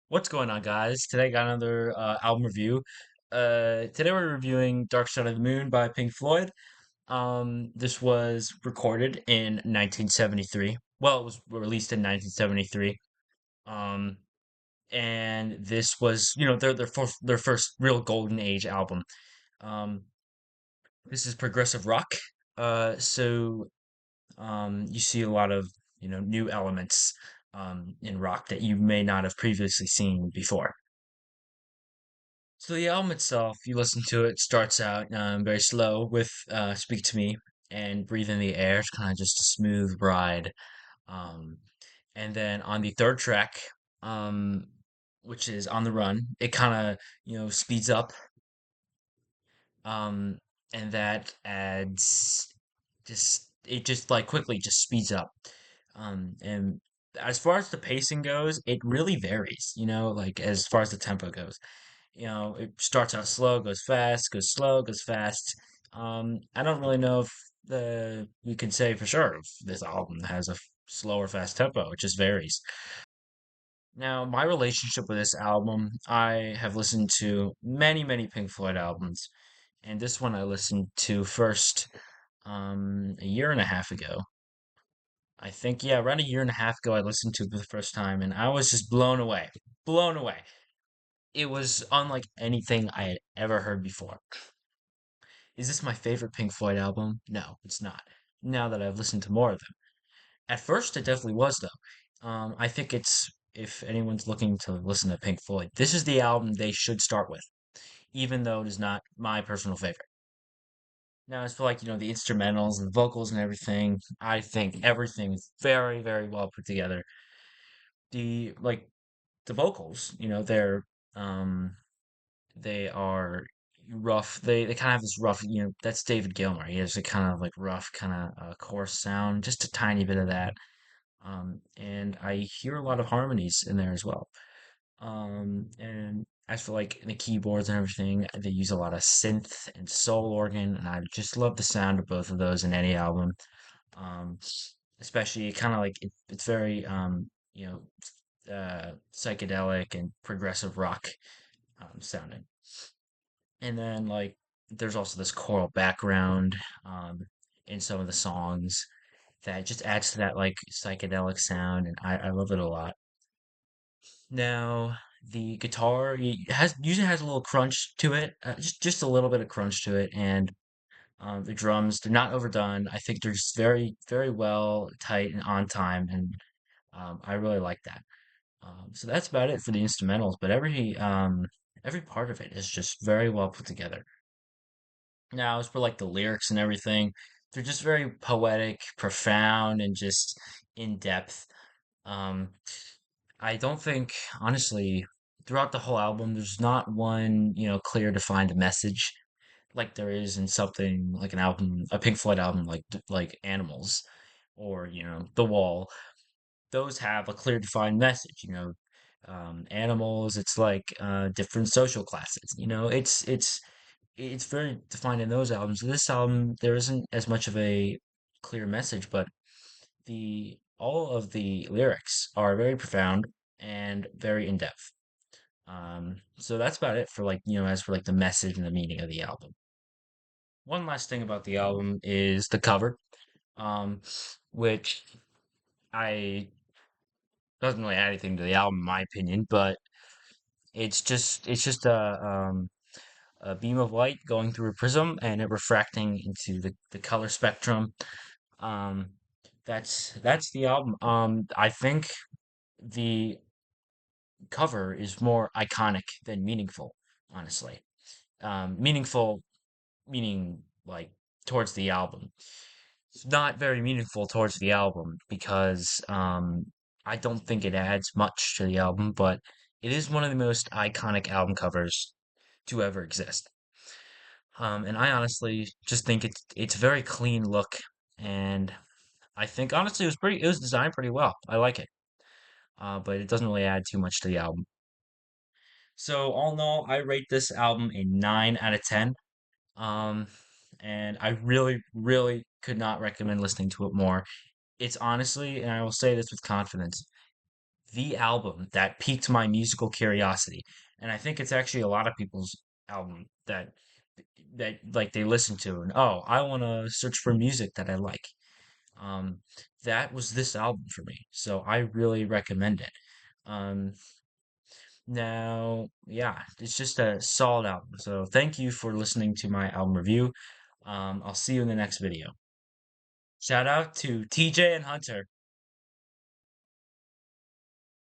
What's going on, guys? Today got another album review. Today we're reviewing Dark Side of the Moon by Pink Floyd. This was recorded in 1973. Well, it was released in 1973. Um, and this was, their first real golden age album. Um, this is progressive rock. You see a lot of, new elements in rock that you may not have previously seen before. So the album itself, you listen to it, starts out very slow with "Speak to Me" and "Breathe in the Air." It's kind of just a smooth ride. Um, and then on the third track, um, which is "On the Run," it kind of speeds up, um, and that adds just like quickly just speeds up. And as far as the pacing goes, it really varies. Like as far as the tempo goes. It starts out slow, goes fast, goes slow, goes fast. I don't really know if we can say for sure if this album has a slow or fast tempo. It just varies. Now, my relationship with this album, I have listened to many, many Pink Floyd albums, and this one I listened to first a year and a half ago. I think, yeah, around a year and a half ago, I listened to it for the first time, and I was just blown away. Blown away. It was unlike anything I had ever heard before. Is this my favorite Pink Floyd album? No, it's not. Now that I've listened to more of them. At first, it definitely was, though. I think if anyone's looking to listen to Pink Floyd, this is the album they should start with, even though it is not my personal favorite. Now, as for like, the instrumentals and the vocals and everything, I think everything is very, very well put together. Like, the vocals, um, they are rough. They kind of have this rough, that's David Gilmour. He has a kind of like rough, kind of coarse sound, just a tiny bit of that. And I hear a lot of harmonies in there as well. And as for like the keyboards and everything, they use a lot of synth and soul organ, and I just love the sound of both of those in any album. Um, Especially kind of like it's very psychedelic and progressive rock sounding. And then like there's also this choral background in some of the songs that just adds to that like psychedelic sound, and I love it a lot. Now the guitar has usually has a little crunch to it, just a little bit of crunch to it, and the drums they're not overdone. I think they're just very very well tight and on time, and I really like that. So that's about it for the instrumentals, but every part of it is just very well put together. Now, as for like the lyrics and everything, they're just very poetic, profound, and just in depth. Um, I don't think, honestly, throughout the whole album, there's not one, clear defined message like there is in something like an album, a Pink Floyd album like Animals or, The Wall. Those have a clear defined message, Animals, it's like different social classes, it's very defined in those albums. This album, there isn't as much of a clear message, but the all of the lyrics are very profound and very in depth. So that's about it for like, as for like the message and the meaning of the album. One last thing about the album is the cover, um, which I doesn't really add anything to the album in my opinion, but it's just a beam of light going through a prism and it refracting into the color spectrum. Um, that's the album. I think the cover is more iconic than meaningful, honestly. Meaningful meaning like towards the album. It's not very meaningful towards the album because I don't think it adds much to the album, but it is one of the most iconic album covers to ever exist. And I honestly just think it's a very clean look, and I think honestly it was designed pretty well. I like it, but it doesn't really add too much to the album. So all in all, I rate this album a 9 out of 10. Um, and I really, really could not recommend listening to it more. It's honestly, and I will say this with confidence, the album that piqued my musical curiosity. And I think it's actually a lot of people's album that like they listen to and oh, I want to search for music that I like. Um, that was this album for me. So I really recommend it. Um, Now, yeah, it's just a solid album. So thank you for listening to my album review. I'll see you in the next video. Shout out to TJ and Hunter.